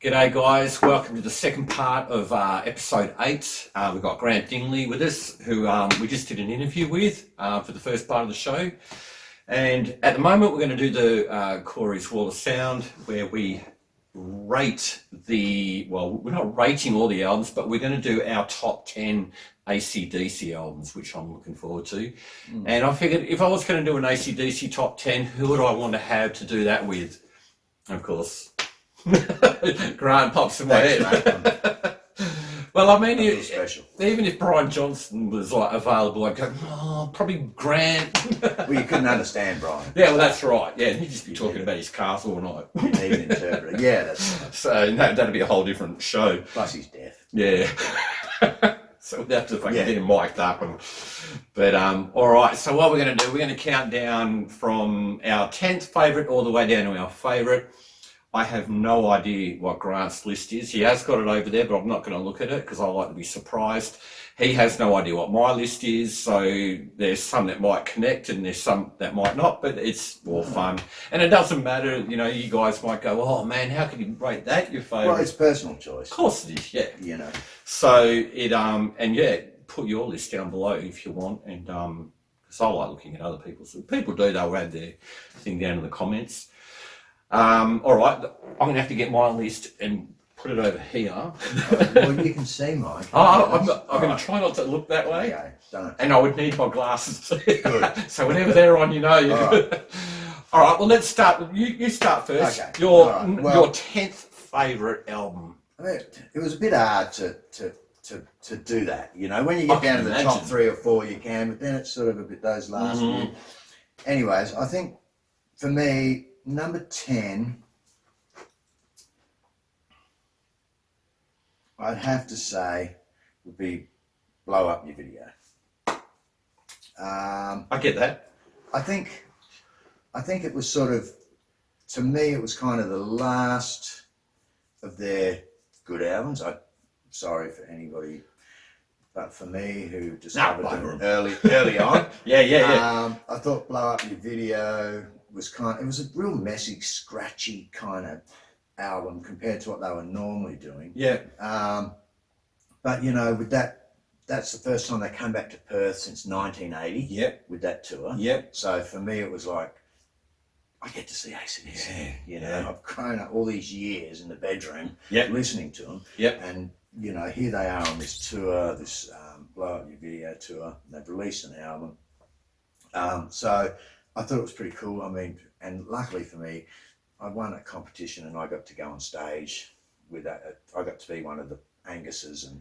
G'day guys, welcome to the second part of episode 8. We've got Grant Dingley with us, who we just did an interview with for the first part of the show. And at the moment we're going to do the Corey's Wall of Sound, where we rate we're not rating all the albums, but we're going to do our top 10 AC/DC albums, which I'm looking forward to. And I figured if I was going to do an AC/DC top 10, who would I want to have to do that with? And of course, Grant pops in my head. Well, I mean, even if Brian Johnson was like available, I'd go, probably Grant. Well, you couldn't understand Brian. Yeah, well, that's right. Yeah, he'd just be talking about his castle all night. You need an interpreter. Yeah, that's right. So that'd be a whole different show. Plus he's deaf. Yeah. So we'd have to get him mic'd up. But all right, so what we're going to do, we're going to count down from our 10th favourite all the way down to our favourite. I have no idea what Grant's list is. He has got it over there, but I'm not going to look at it because I like to be surprised. He has no idea what my list is, so there's some that might connect and there's some that might not, but it's all fun. And it doesn't matter, you guys might go, oh man, how can you rate that your favourite? Well, it's personal choice. Of course it is, yeah. You know. So put your list down below if you want, and because I like looking at other people's. People do, they'll add their thing down in the comments. All right, I'm going to have to get my list and put it over here. Well, you can see mine. I'm going to try not to look that way. Okay, don't. And I would need my glasses. Good. So whenever they're on, All right, well, let's start. You start first. Okay. Your 10th favourite album. I mean, it was a bit hard to do that. When you get down to the top 3 or 4, you can, but then it's sort of a bit those last few. Anyways, I think for me, number 10, I'd have to say, would be Blow Up Your Video. I get that. I think it was sort of, to me, it was kind of the last of their good albums. I'm sorry for anybody, but for me, who discovered them early on. Yeah. I thought Blow Up Your Video was it was a real messy, scratchy kind of album compared to what they were normally doing. Yeah. But with that's the first time they come back to Perth since 1980. Yep. With that tour. Yep. So for me, it was like, I get to see AC/DC. I've grown up all these years in the bedroom listening to them. Yep. And here they are on this tour, this Blow Up Your Video tour. They've released an album. So I thought it was pretty cool. I mean, and luckily for me, I won a competition and I got to go on stage with that. I got to be one of the Angus's and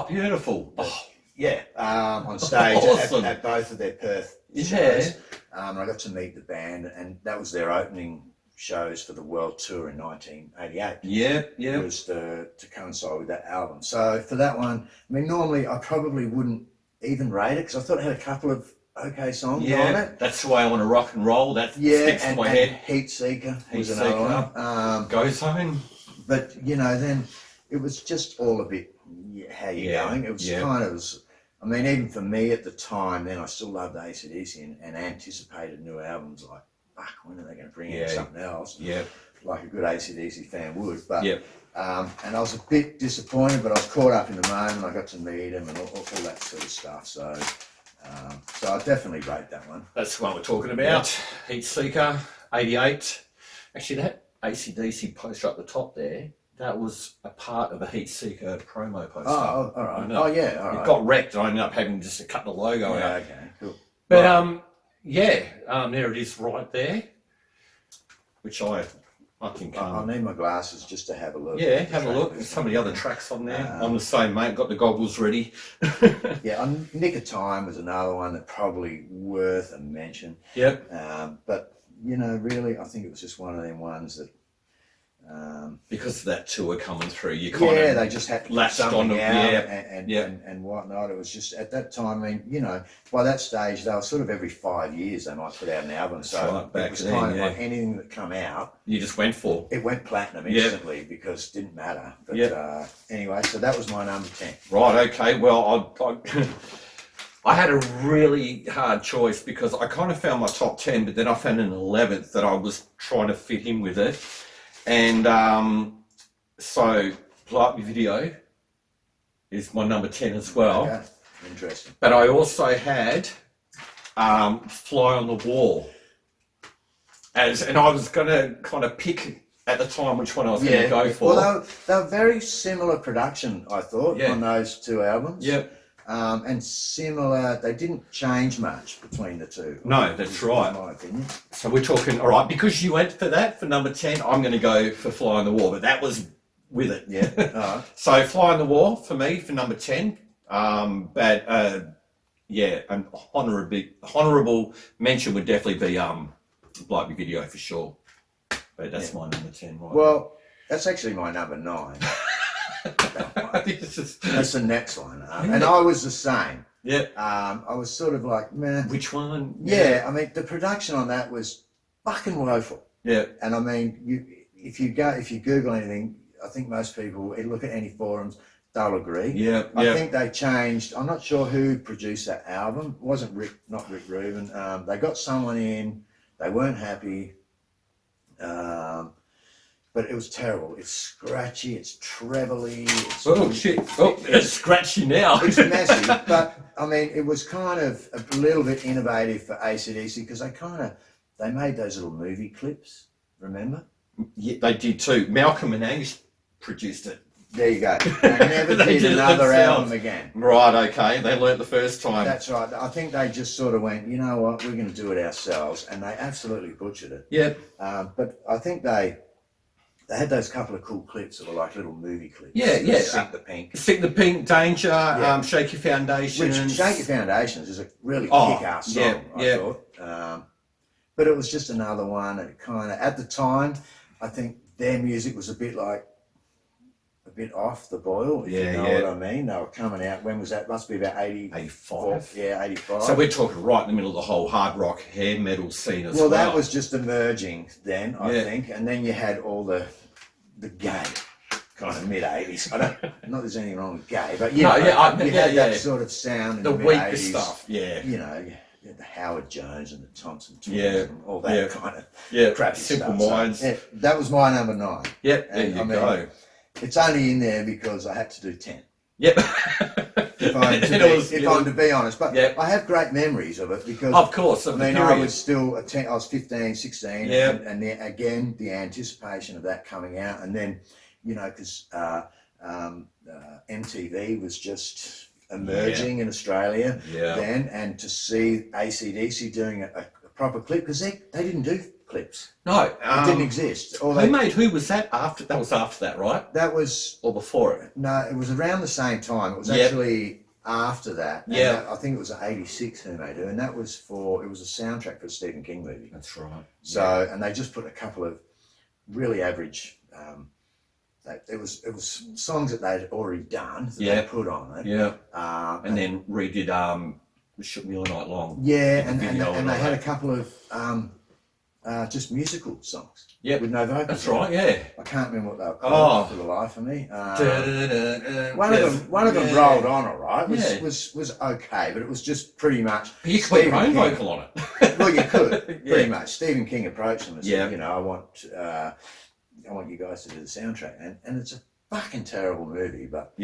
beautiful. on stage Awesome. at both of their Perth shows. And I got to meet the band, and that was their opening shows for the world tour in 1988. Yeah. It was to coincide with that album. So for that one, I mean, normally I probably wouldn't even rate it because I thought it had a couple of okay songs on it. That's the way I want to rock and roll. That sticks to my head. Heat Seeker was another one. Go Zone. But then it was just all a bit how you going. It was kind of, I mean, even for me at the time, then I still loved AC/DC and anticipated new albums like, fuck, when are they going to bring in something else? Yeah. Like a good AC/DC fan would. But and I was a bit disappointed, but I was caught up in the moment. I got to meet him and all that sort of stuff. So I definitely rate that one. That's what we're talking about. Heat Seeker, 88. Actually, that AC/DC poster up the top there, that was a part of a Heat Seeker promo poster. Oh, all right. Oh, yeah, all right. It got wrecked and I ended up having just to cut the logo out. Okay, cool. But there it is right there, which I think... I need my glasses just to have a look. Yeah, have a look. There's some of the other tracks on there. I'm the same, mate. Got the goggles ready. Nick of Time was another one that probably worth a mention. Yep. But, really, I think it was just one of them ones that... because of that tour coming through, you kind of they just had to latched something on out and whatnot. It was just at that time. I mean, by that stage, they were sort of every 5 years they might put out an album. That's so right, back it was then, kind of like anything that come out, you just went for. It went platinum instantly because it didn't matter. But anyway, so that was my number 10. Right. Okay. Well, I had a really hard choice because I kind of found my top 10, but then I found an 11th that I was trying to fit in with it. And So, Blow Up Your Video is my number 10 as well. Okay. Interesting. But I also had Fly on the Wall. And I was going to kind of pick at the time which one I was going to go for. Well, they were very similar production, I thought, on those two albums. Yep. And similar, they didn't change much between the two. No, that's right. In my opinion. So we're talking, all right, because you went for that for number 10, I'm going to go for Fly on the Wall, but that was with it. Yeah. All right. So Fly on the Wall for me for number 10. An honourable mention would definitely be Blow Up Your Video for sure. But that's my number 10, right? Well, that's actually my number 9. I think this is... That's the next one. And I was the same. Yeah. I was sort of like, meh. Which one? Yeah, I mean, the production on that was fucking woeful. Yeah. And I mean, if you Google anything, I think most people, look at any forums, they'll agree. Yeah. I think they changed. I'm not sure who produced that album. It wasn't not Rick Rubin. They got someone in. They weren't happy. But it was terrible. It's scratchy. It's trebly. Oh shit! Oh, it's scratchy now. It's messy. But I mean, it was kind of a little bit innovative for AC/DC because they made those little movie clips. Remember? Yeah, they did too. Malcolm and Angus produced it. There you go. They never did another album again. Right, okay. They learnt the first time. That's right. I think they just sort of went, you know what, we're going to do it ourselves. And they absolutely butchered it. Yep. But I think they had those couple of cool clips that were like little movie clips. Yeah. Sink the Pink. Sink the Pink, Danger, Shake Your Foundations. Which, Shake Your Foundations is a really kick-ass song, I thought. But it was just another one. And kind of, at the time, I think their music was a bit off the boil, if you know what I mean. They were coming out, when was that? Must be about 85. Yeah, 85. So we're talking right in the middle of the whole hard rock hair metal scene as well. Well, that was just emerging then, I think. And then you had all the gay kind of mid-80s. Not that there's anything wrong with gay, but you had that sort of sound in the weaker mid-80s. Stuff, You know, the Howard Jones and the Thompson Twins and all that kind of crappy Simple stuff. Minds. So, that was my number 9. Yep, there you go. It's only in there because I had to do 10. Yep. if I'm to be honest. But I have great memories of it because... Of course. I mean, I was still... I was 15, 16. Yep. And then, again, the anticipation of that coming out. And then, you know, because MTV was just emerging in Australia then. And to see AC/DC doing a proper clip, because they didn't do clips. No, it didn't exist. Who was that after? That was after that, right? That was... Or before it? No, it was around the same time. It was actually after that. Yeah. I think it was 86 Who May Do, and that was it was a soundtrack for a Stephen King movie. That's right. So, and they just put a couple of really average... it was songs that they'd already done that they put on it. Yeah. And then redid Shook Me All Night Long. Yeah, and they had a couple of... just musical songs. Yeah, with no vocals. That's right. Yeah, I can't remember what they were called for the life of me. One of them rolled on all right. Was okay, but it was just pretty much. But you could put your own vocal on it. Well, you could pretty much. Stephen King approached them and said, you know, I want you guys to do the soundtrack, and it's a fucking terrible movie, but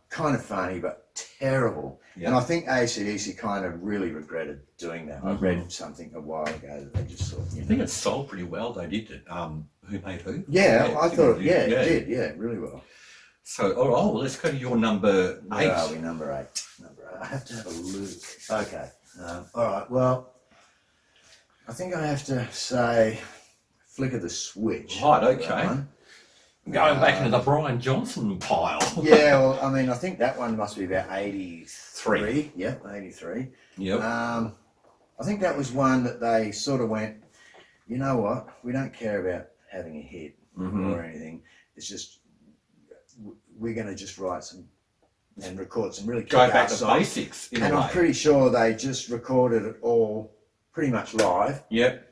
kind of funny, but terrible. And I think AC/DC kind of really regretted doing that. I read something a while ago that they just thought, you know. I think it sold pretty well, though, did it? Who Made Who? Yeah, I thought, it did. Yeah, really well. So, all right, well, let's go to your number 8. Where are we? Number 8. I have to have a look. Okay. All right, well, I think I have to say Flick of the Switch. Right, okay. Going back into the Brian Johnson pile. Yeah, well, I mean, I think that one must be about 83. Yeah, 83. Yep. I think that was one that they sort of went, you know what, we don't care about having a hit or anything. It's just, we're going to just write some and record some really go back to songs. basics. And I'm pretty sure they just recorded it all pretty much live. Yep.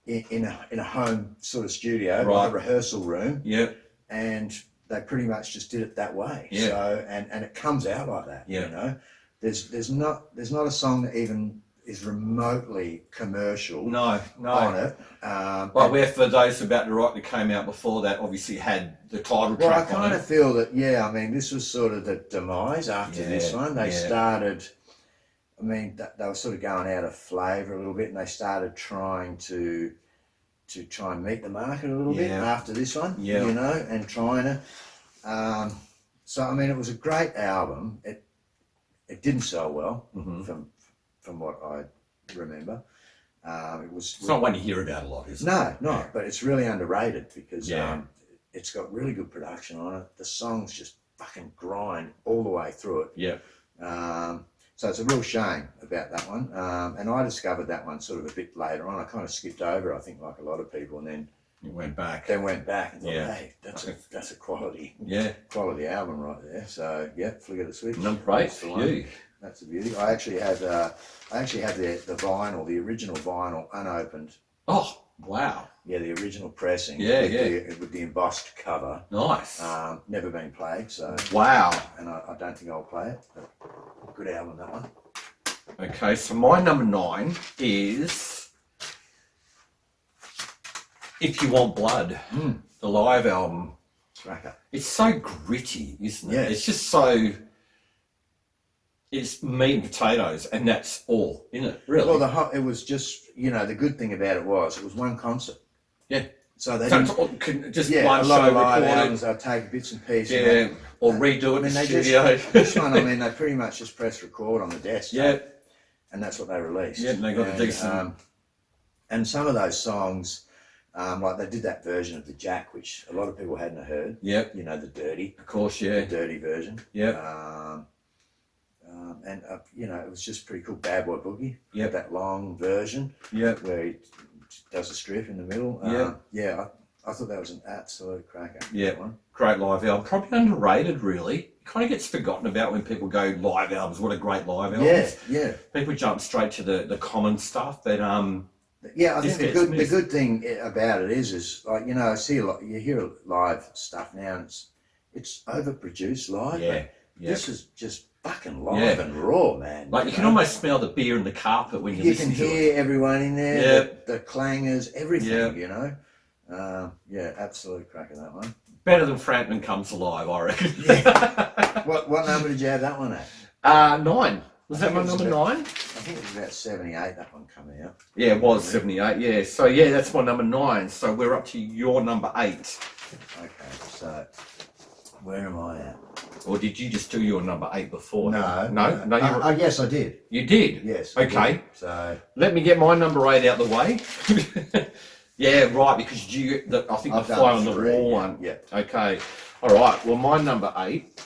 In a home sort of studio, like a rehearsal room. Yep. And they pretty much just did it that way. Yeah. So and it comes out like that. Yeah. You know, there's not a song that even is remotely commercial No, on it. Well, where for those about to rock that came out before that, obviously had the title well, I track on kind it. of feel that, yeah, I mean, this was sort of the demise after this one. They started, I mean, they were sort of going out of flavour a little bit, and they started trying to try and meet the market a little bit after this one, you know, and trying to. So, I mean, it was a great album. It didn't sell well from what I remember. It's not one you hear about a lot, is it? No, not. But it's really underrated because it's got really good production on it. The songs just fucking grind all the way through it. Yeah. So it's a real shame about that one. And I discovered that one sort of a bit later on. I kind of skipped over it, I think, like a lot of people, and then you went back. Then went back and thought, hey, that's a quality album right there. So flick of the switch. Number 8 for you. That's a beauty. I actually have the vinyl, the original vinyl, unopened. Oh wow! Yeah, the original pressing. With the embossed cover. Nice. Never been played, so. Wow. And I don't think I'll play it. But good album, that one. Okay, so my number 9 is If You Want Blood, the live album. Cracker. It's so gritty, isn't it? Yeah. It's just so. It's meat and potatoes, and that's all, isn't it? Really? Well, it was just, you know, the good thing about it was one concert. Yeah. So they just a one lot show of live recorded. albums, they'll take bits and pieces. Yeah, or redo it in the studio. This one, I mean, they pretty much just press record on the desk. Yeah. And that's what they released. Yeah, and they got a decent. And some of those songs, like they did that version of the Jack, which a lot of people hadn't heard. Yeah. You know, the dirty. Of course, yeah. The dirty version. Yeah. And you know, it was just pretty cool. Bad Boy Boogie. Yeah. That long version. Yeah. Where he does a strip in the middle. I thought that was an absolute cracker. Yeah. Great live album. Probably underrated, really. It kind of gets forgotten about when people go live albums. What a great live album. Yeah. People jump straight to the common stuff, but yeah, I think the good thing about it is like, you know, I see a lot. You hear live stuff now, and it's overproduced live. Yeah. This is just fucking live and raw, man. Like you can almost smell the beer in the carpet when you listen to it. You can hear everyone in there, the clangers, everything, you know. Absolute cracker, that one. Better than Frampton Comes Alive, I reckon. What number did you have that one at? 9. Was that my number 9? I think it was about 78, that one coming out. Yeah, it was 78, yeah. So yeah, that's my number 9. So we're up to your number 8. Okay, so where am I at? Or did you just do your number 8 before? No. Yes, I did. You did? Yes. Okay. So let me get my number 8 out the way. Yeah, right, because I think the Fly on the Wall one. Yeah. Okay. All right. Well, my number 8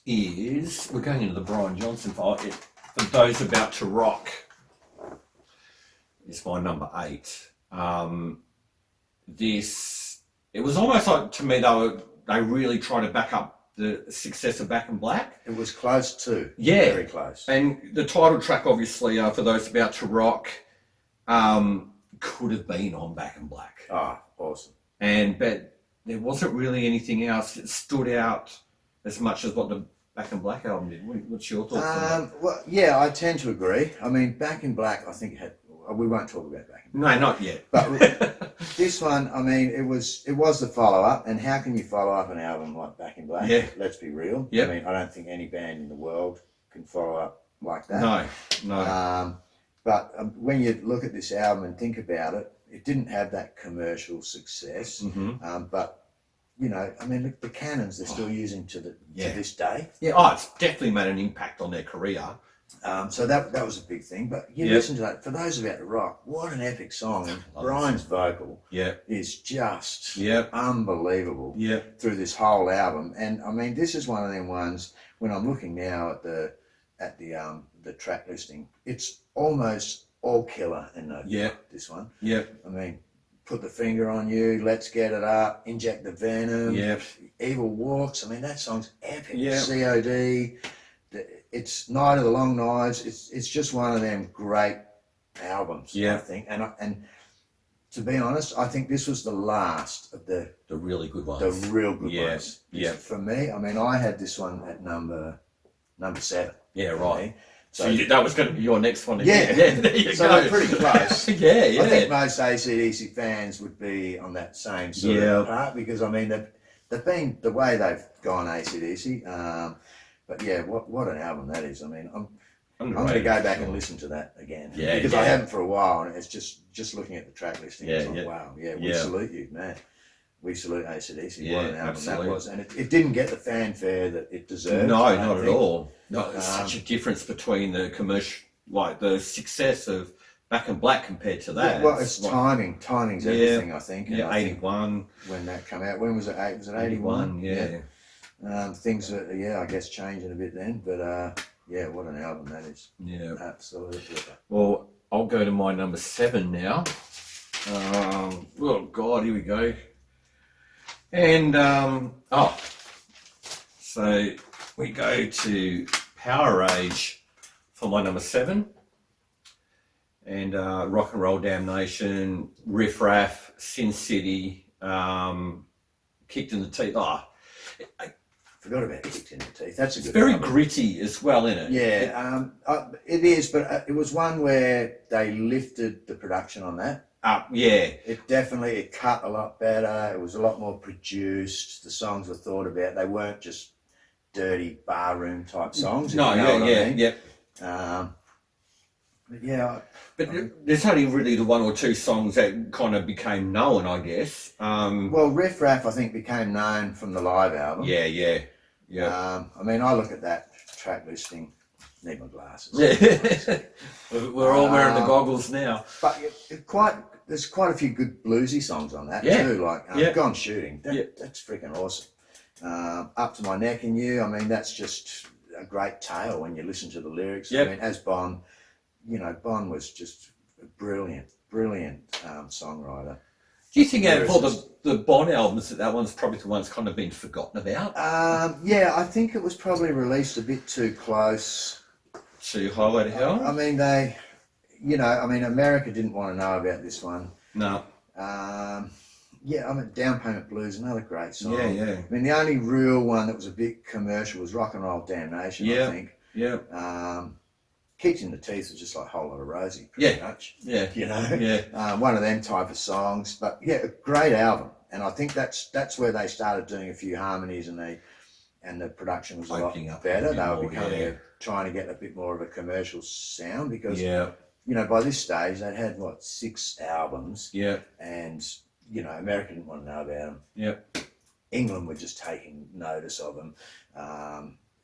is, we're going into the Brian Johnson file. For those about to rock, is my number 8. It was almost like, to me, they really tried to back up the success of Back in Black. It was close to. Yeah. Very close. And the title track, obviously, for those about to rock, could have been on Back in Black. Oh, awesome. But there wasn't really anything else that stood out as much as what the Back in Black album did. What's your thoughts on that? Well, yeah, I tend to agree. I mean, Back in Black, I think we won't talk about Back in Black. No, not yet. But this one, I mean, it was the follow-up, and how can you follow up an album like Back in Black? Yeah. Let's be real. Yep. I mean, I don't think any band in the world can follow up like that. No. But when you look at this album and think about it, it didn't have that commercial success. Mm-hmm. But, you know, I mean, the Cannons they're still using to this day. Yeah, it's definitely made an impact on their career. So that was a big thing. But you listen to that, for those about to rock, what an epic song. And Brian's vocal is just unbelievable through this whole album. And, I mean, this is one of them ones, when I'm looking now at the track listing, it's almost all killer in this one. Yeah. I mean, Put the Finger on You, Let's Get It Up, Inject the Venom, Evil Walks. I mean, that song's epic. COD. It's Night of the Long Knives. It's just one of them great albums, I think. And to be honest, I think this was the last of the really good ones. The real good ones. Yeah. For me, I mean, I had this one at number 7. Yeah, right. So that was going to be your next one. Yeah. There you So go. they're pretty close. Yeah. I think most AC/DC fans would be on that same sort of part, because I mean they've been the way they've gone AC/DC. But yeah, what an album that is. I mean, I'm going to go back and listen to that again, because I haven't for a while, and it's just looking at the track listing. It's like, wow, we salute you, man. We salute AC/DC. What an album that was, and it didn't get the fanfare that it deserved. No, not at all. No, there's such a difference between the commercial, like the success of Back in Black compared to that. Yeah, well, it's like, timing. Timing's everything, I think. And I 81. Think when that came out. When was it? Was it 81? Yeah. Things are, I guess, changing a bit then. But yeah, what an album that is. Yeah. Absolutely. Well, I'll go to my number 7 now. Oh, God, here we go. And, so we go to Power Age for my number 7. And Rock and Roll Damnation, Riff Raff, Sin City, Kicked in the Teeth. I forgot about Kicked in the Teeth. That's a good. It's very album. gritty as well, isn't it? Yeah, it is, but it was one where they lifted the production on that. It cut a lot better. It was a lot more produced. The songs were thought about. They weren't just dirty barroom type songs. No, But there's only really the one or two songs that kind of became known, I guess. Well, Riff Raff, I think, became known from the live album. Yeah. I mean, I look at that track listing. Need my glasses. Yeah. We're all wearing the goggles now. But there's quite a few good bluesy songs on that too. Like Gone Shooting. That's freaking awesome. Up to My Neck in You. I mean, that's just a great tale when you listen to the lyrics. Yep. I mean, as Bon, Bon was just a brilliant songwriter. Do you think out of all the Bon albums that one's probably the one's kind of been forgotten about? Yeah, I think it was probably released a bit too close to Highway to Hell. I mean, America didn't want to know about this one. No. Down Payment Blues, another great song. Yeah. I mean, the only real one that was a bit commercial was Rock and Roll Damnation, I think. Yeah. Kicked in the Teeth was just like Whole Lot of Rosie, pretty much. Yeah. One of them type of songs, but a great album. And I think that's where they started doing a few harmonies, and the production was opening a lot better. They were trying to get a bit more of a commercial sound, because by this stage they'd had 6 albums. Yeah. And America didn't want to know about them. Yeah. England were just taking notice of them.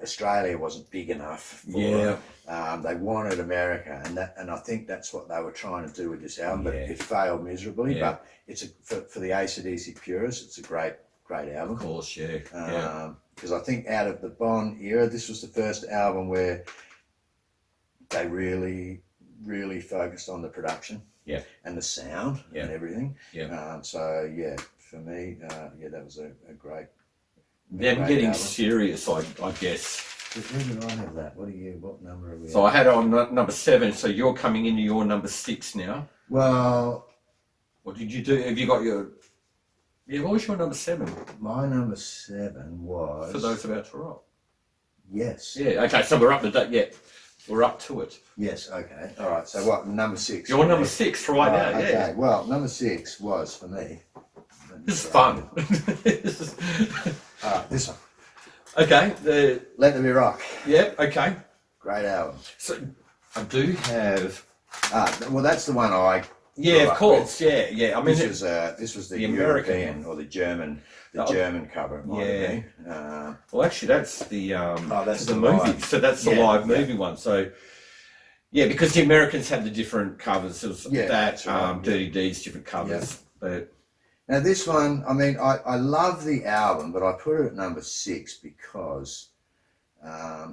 Australia wasn't big enough for them. They wanted America, and I think that's what they were trying to do with this album, but it failed miserably. But it's for the AC/DC purists, it's a great album. Of course, because I think out of the Bon era, this was the first album where they really, really focused on the production and the sound and everything. For me, that was a great. Them getting album. Serious, I guess. Where did I have that? What number are we So I had on number 7, so you're coming into your number 6 now. Well, what did you do? Have you got your... Yeah, what was your number 7? My number 7 was... For those about to rock. Yes. Yeah, okay, so we're up to that, we're up to it. Yes, okay. All right, so what, number 6? You're number 6 right now, Okay, well, number 6 was, for me... This is fun. All right, this one. Okay. Let There Be Rock. Yep, okay. Great album. So, I do have... well, that's the one I... Yeah, of course. With. Yeah. I mean, this was the European or the German cover. It might have been. Well, actually, that's the that's the movie. live. So that's the live movie one. So because the Americans had the different covers. It was Dirty Deeds, different covers. But now this one, I mean, I love the album, but I put it at number 6 because I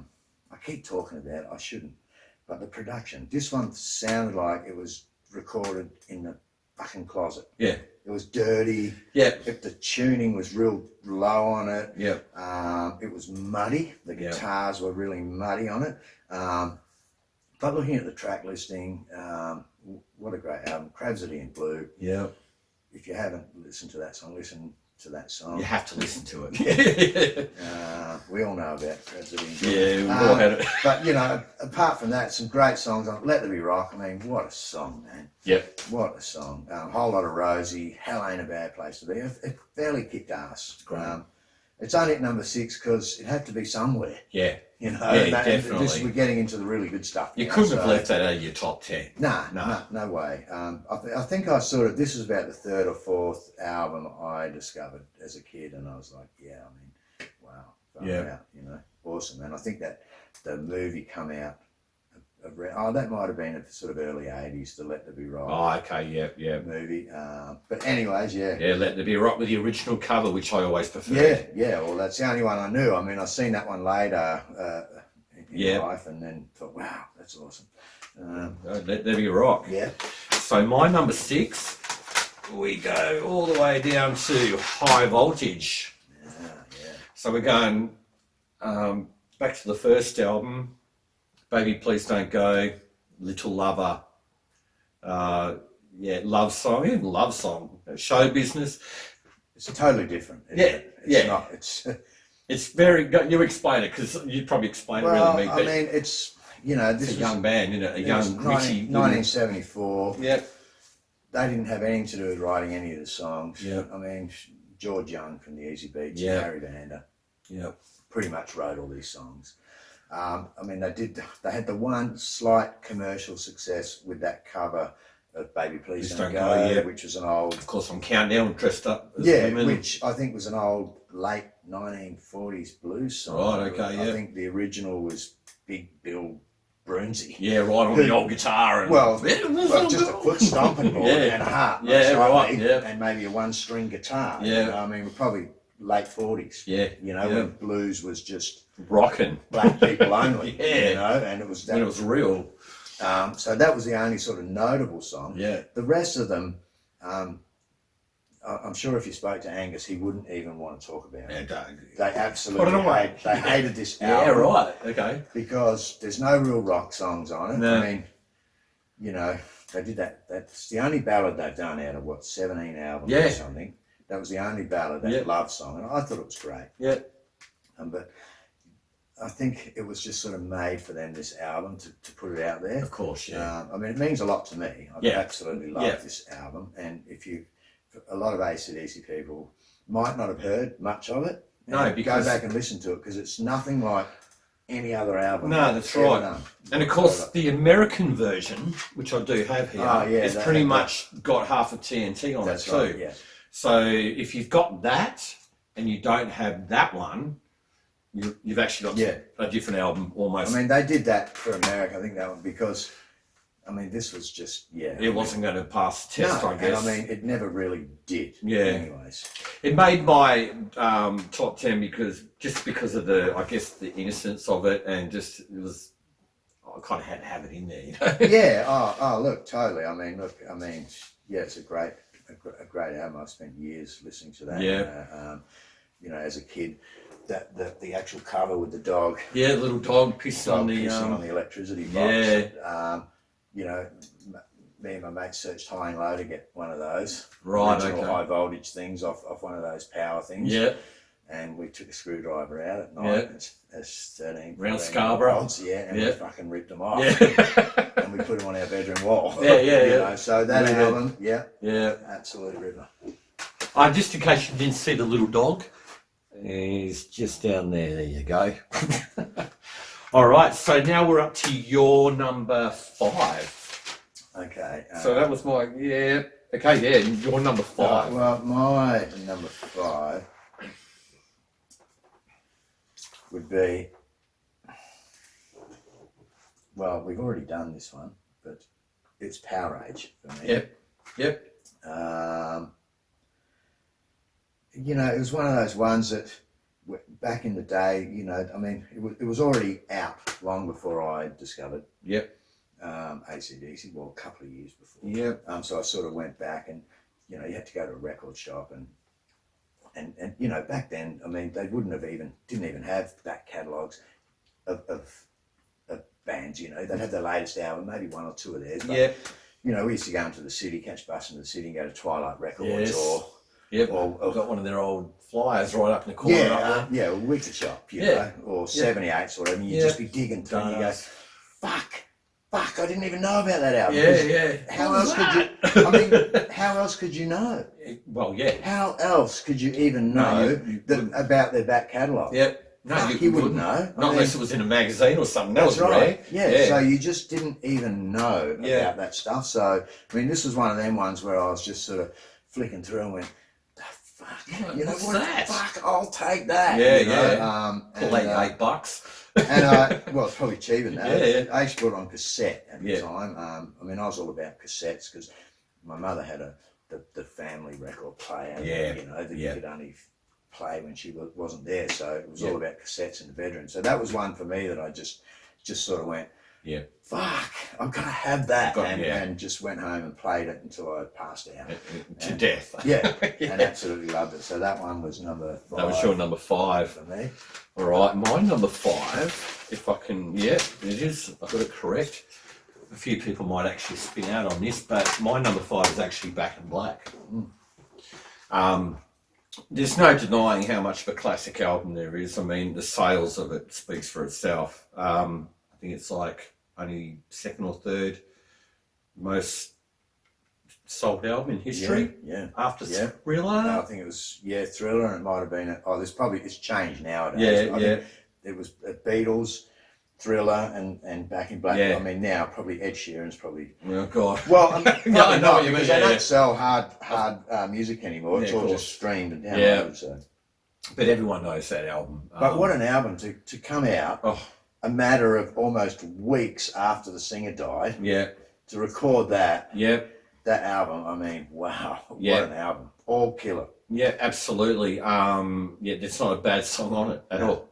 keep talking about it. I shouldn't, but the production. This one sounded like it was recorded in the fucking closet. Yeah. It was dirty. Yeah. The tuning was real low on it. Yeah. It was muddy. The guitars were really muddy on it. But looking at the track listing, what a great album. Crabsity in Blue. Yeah. If you haven't listened to that song, listen to that song. You have to listen to it. We all know about President. Yeah, we've all had it. But, you know, apart from that, some great songs on Let There Be Rock. I mean, what a song, man. Yep. What a song. Whole Lot of Rosie, Hell Ain't a Bad Place to Be. It fairly kicked ass. It's only at number 6 because it had to be somewhere. Yeah. You know, Yeah, definitely. We're getting into the really good stuff. You couldn't have left that out of your top 10. No way. I think this was about the 3rd or 4th album I discovered as a kid, and I was like, yeah, I mean, wow. Yeah. You know, awesome. And I think that the movie come out, that might have been sort of early 80s, the Let There Be Rock. Oh, okay, yeah. Movie. But anyways, yeah. Yeah, Let There Be Rock with the original cover, which I always preferred. Yeah. Well, that's the only one I knew. I mean, I've seen that one later in life, and then thought, wow, that's awesome. Let There Be Rock. Yeah. So my number 6, we go all the way down to High Voltage. Yeah. So we're going back to the first album, Baby Please Don't Go, Little Lover, Love Song, even Love Song, Show Business. It's totally different. It's not. It's very. You explain it because you'd probably explain it better than me. I mean, it's this is a young band, you know, a young Richie. 1974. Yep. They didn't have anything to do with writing any of the songs. Yeah. I mean, George Young from the Easy Beats, Yeah. Harry Vander, pretty much wrote all these songs. I mean, they had the one slight commercial success with that cover of Baby Please Don't Go, which was an old... Of course, I'm Countdown, dressed up as women. Which I think was an old, late 1940s blues song. Right, okay, I think the original was Big Bill Brunsey. Yeah, right, on the old guitar. And just a foot stomping board and a harp. And maybe a one-string guitar. Yeah. You know, I mean, we're probably late 40s. Yeah. You know, when blues was just... rocking. Black people only. Yeah. You know, and it was... When it was real. So that was the only sort of notable song. Yeah. The rest of them, I'm sure if you spoke to Angus, he wouldn't even want to talk about it. They absolutely hated this album. Yeah, right. Okay. Because there's no real rock songs on it. No. I mean, you know, they did that. That's the only ballad they've done out of 17 albums or something. That was the only ballad, that love song, and I thought it was great. Yeah. But I think it was just sort of made for them, this album, to put it out there. Of course, yeah. I mean, it means a lot to me. I absolutely love this album, and a lot of AC/DC people might not have heard much of it. No, because go back and listen to it, because it's nothing like any other album. No, that's right. Done. And of course, the American version, which I do have here, is pretty much got half of TNT on it too. Right, yeah. So if you've got that and you don't have that one, you've actually got a different album almost. I mean, they did that for America, I think, that one, because, I mean, this was just, it wasn't going to pass the test, I guess. And I mean, it never really did. Yeah. Anyways. It made my top 10 because of the innocence of it, and just, I kind of had to have it in there, you know? Yeah, look, totally. I mean, it's a great album. I've spent years listening to that. Yeah. You know, as a kid, the actual cover with the dog. Yeah, the little dog pissing on the electricity box. Yeah. You know, me and my mate searched high and low to get one of those. Right, original high voltage things off one of those power things. Yeah. And we took a screwdriver out at night as 13. Round Scarborough. And we fucking ripped them off. Yeah. And we put them on our bedroom wall. Yeah. You know, so that album, absolute ripper. Just in case you didn't see the little dog, he's just down there. There you go. All right, so now we're up to your number 5. Okay. So that was my your number 5. Well, my number 5 would be, well, we've already done this one, but it's Power Age for me. Yep. You know, it was one of those ones that back in the day, you know, I mean, it was already out long before I discovered AC/DC, well, a couple of years before. Yep. So I sort of went back, and, you know, you had to go to a record shop, and you know, back then, I mean, they didn't even have back catalogues of bands, you know. They'd have their latest album, maybe one or two of theirs. But, you know, we used to go into the city, catch bus into the city and go to Twilight Records Yep. Or I've got one of their old flyers right up in the corner. yeah, wicker shop, you Yeah. know, or 78s or whatever. And you'd just be digging through and you go, fuck, I didn't even know about that album. Yeah. How else could you? I mean, how else could you know? Well, yeah. How else could you even know about their back catalogue? Yep. No, you wouldn't know. Not unless it was in a magazine or something. That was right. rare. Yeah. So you just didn't even know about that stuff. So I mean, this was one of them ones where I was just sort of flicking through and went, "The fuck, you know what? That? Fuck, I'll take that." Yeah, you know? Pull that $8. And well, it's probably cheaper now. Yeah. I used to put it on cassette at the time. I mean, I was all about cassettes because my mother had the family record player. You know, that you could only play when she wasn't there, so it was all about cassettes in the bedroom. So that was one for me that I just sort of went, fuck, I'm gonna have that, and just went home and played it until I passed out to death. And absolutely loved it. So that one was number 5. That was your number 5 for me. All right, my number 5, if I can, it is. I got it correct. A few people might actually spin out on this, but my number 5 is actually Back in Black. There's no denying how much of a classic album there is. I mean, the sales of it speaks for itself. I think it's like only 2nd or 3rd most sold album in history. After Thriller. No, I think it was Thriller, and it might have been. It's changed nowadays. I think it was Beatles, Thriller, and Back in Black. I mean, now probably Ed Sheeran's probably. Oh God. Well, I know what you mean. Because they don't sell hard music anymore. It's all just streamed and downloaded. So. But everyone knows that album. But what an album to come out a matter of almost weeks after the singer died. To record that. That album. I mean, wow! What an album! All killer. Yeah, absolutely. There's not a bad song on it at all.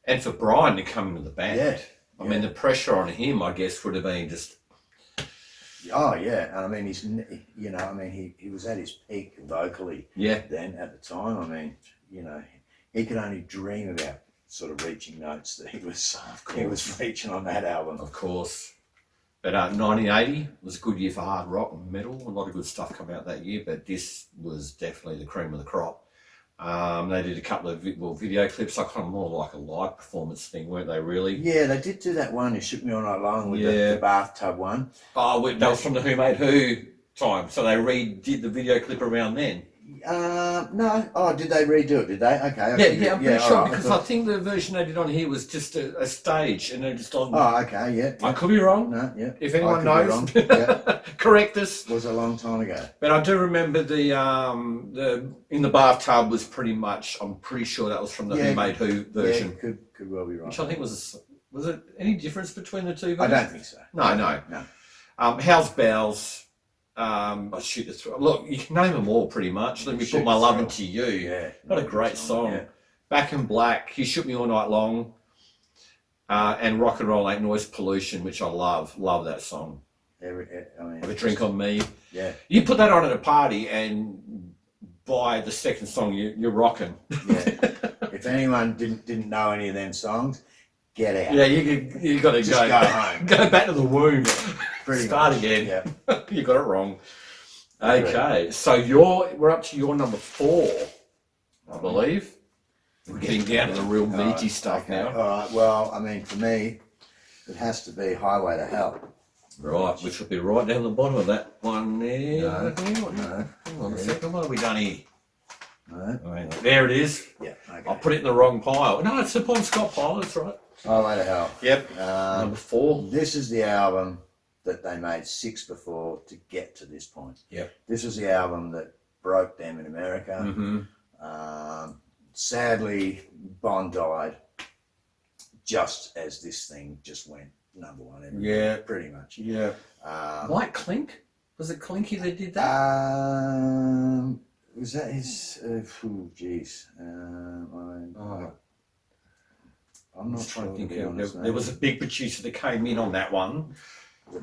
And for Brian to come into the band, I mean, the pressure on him, I guess, would have been just. Oh yeah, and I mean, he was at his peak vocally. Then at the time, I mean, he could only dream about sort of reaching notes that he was reaching on that album. Of course. But 1980 was a good year for hard rock and metal. A lot of good stuff come out that year, but this was definitely the cream of the crop. They did a couple of video clips, like kind of more like a live performance thing, weren't they? Really? Yeah, they did do that one. It shook me all night long with the bathtub one. Oh, that was from the Who Made Who time, so they redid the video clip around then. No. Oh, did they redo it? Did they? Okay. I'm pretty sure because I think the version they did on here was just a stage, and they're just on. Oh, okay. Yeah. I could be wrong. No. Yeah. If anyone knows, correct us. It was a long time ago. But I do remember the in the bathtub was pretty much. I'm pretty sure that was from the Who Made Who version. Yeah, could well be right. Which I think was it any difference between the two versions? I don't think so. No. How's Bells? Shoot the throw. Look, you can name them all pretty much. Let me put my love into you. Yeah, what a great song. Back in Black, You Shook Me All Night Long, and Rock and Roll Ain't Noise Pollution, which I love. Love that song. Have a drink on me. Yeah. You put that on at a party, and by the second song, you're rocking. Yeah. If anyone didn't know any of them songs, get out. Yeah, you got to go home. Go back to the womb. Start again. Yeah. You got it wrong. Okay, so we're up to your number 4, I believe. We're getting down to the real meaty stuff now. All right. Well, I mean, for me, it has to be Highway to Hell. Right, which will be right down the bottom of that one there. No. Hang on a second. What have we done here? No. There it is. Yeah. Okay. I'll put it in the wrong pile. No, it's the Bon Scott pile. That's right. Highway to Hell. Yep. Number 4. This is the album that they made 6 before to get to this point. Yep. This was the album that broke them in America. Mm-hmm. Sadly, Bon died just as this thing just went number 1 everywhere. Yeah. Pretty much. Yeah. Like Clink? Was it Clinky that did that? Was that his... I'm not trying to think. There was a big producer that came in on that one.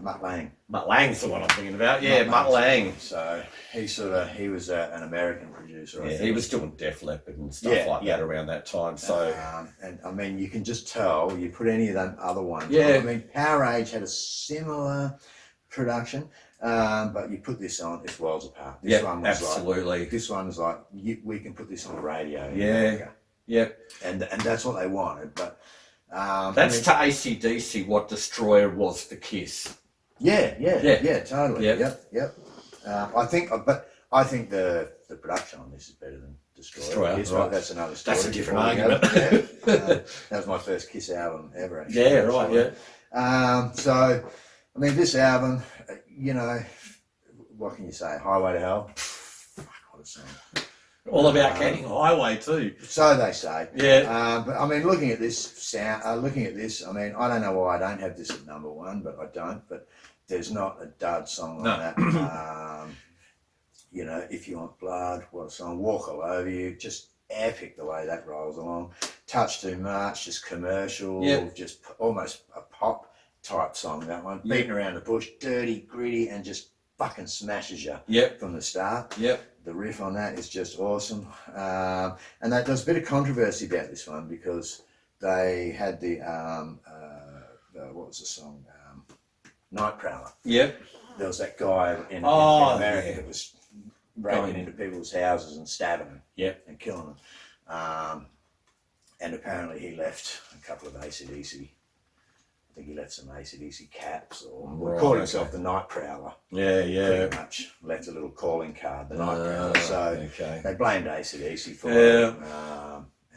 Mutt Lange. Mutt Lange's the one I'm thinking about. Yeah, Mutt Lange. So he was an American producer. Yeah, he was doing Def Leppard and stuff like that around that time. So and I mean, you can just tell. You put any of them other ones. Yeah. I mean, Power Age had a similar production. But you put this on, it's worlds apart. This one was absolutely. Like, this one was like, we can put this on the radio. Yeah. And that's what they wanted. But that's to AC/DC what Destroyer was for Kiss. Yeah, totally. Yep. I think the production on this is better than Destroyer. Yes, right. That's another story. That's a different argument. That was my first Kiss album ever. Actually. Yeah, right. Yeah. So, I mean, this album, you know, what can you say? Highway to Hell. What a song. All about getting highway too. So they say. Yeah. But I mean, looking at this, I mean, I don't know why I don't have this at number one, but I don't. But there's not a dud song like that. You know, If You Want Blood, what a song. Walk All Over You, just epic the way that rolls along. Touch Too Much, just commercial, just almost a pop type song, that one. Beating around the bush, dirty, gritty, and just fucking smashes you from the start. The riff on that is just awesome. And there's a bit of controversy about this one because they had the what was the song? Night Prowler. There was that guy in America that was breaking into people's houses and stabbing them and killing them. And apparently he left a couple of AC/DC. I think he left some AC/DC caps or called himself the Night Prowler. Pretty much left a little calling card, the Night Prowler. So they blamed AC/DC for it.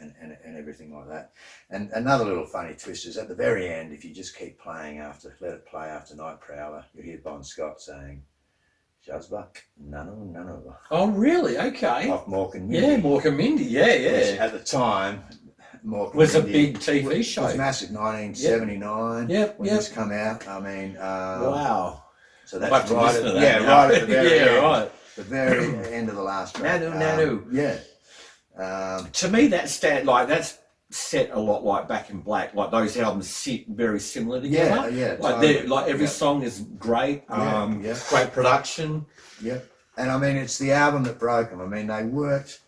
And everything like that. And another little funny twist is at the very end, if you just keep playing let it play after Night Prowler, you hear Bon Scott saying, Shazba, nano. Oh, really? Okay. Off Mork and Mindy. Yeah, Mork and Mindy, yeah. Which at the time, Mork was and Mindy a big TV show. It was massive, 1979 when this come out. I mean, wow. So that's right at, right at the very end. The very end of the last track. Nano. Yeah. To me, that's set a lot like Back in Black. Like those albums sit very similar together. Like totally. Every song is great. Great production. And I mean, it's the album that broke them. I mean, they worked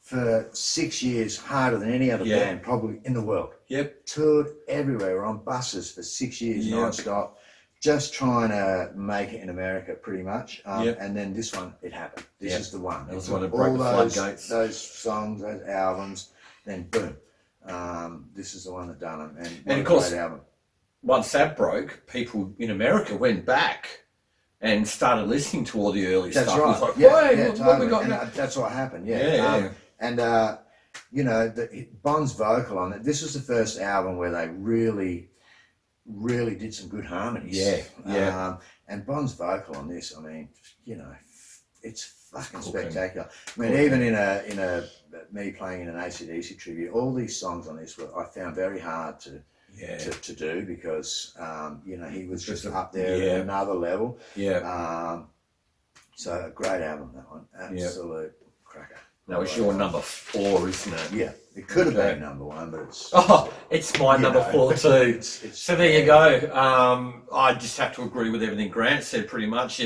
for 6 years harder than any other band probably in the world. Toured everywhere. Were on buses for 6 years non-stop. Just trying to make it in America, pretty much. And then this one, it happened. This is the one. It was one to break the floodgates. Those songs, those albums, then boom. This is the one that done them. And of course, great album. Once that broke, people in America went back and started listening to all the early stuff. That's right. Like, totally. What we got now? That's what happened. And you know, Bon's vocal on it. This was the first album where they really did some good harmonies. And Bon's vocal on this, I mean, you know, it's fucking spectacular. I mean, even in a me playing in an AC/DC tribute, all these songs on this I found very hard to do because you know, he was just up there at another level. So a great album, that one. Absolute cracker. That was your number 4, isn't it? Yeah, it could have been number 1, but it's... Oh, it's my number 4 too. So there you go. I just have to agree with everything Grant said pretty much.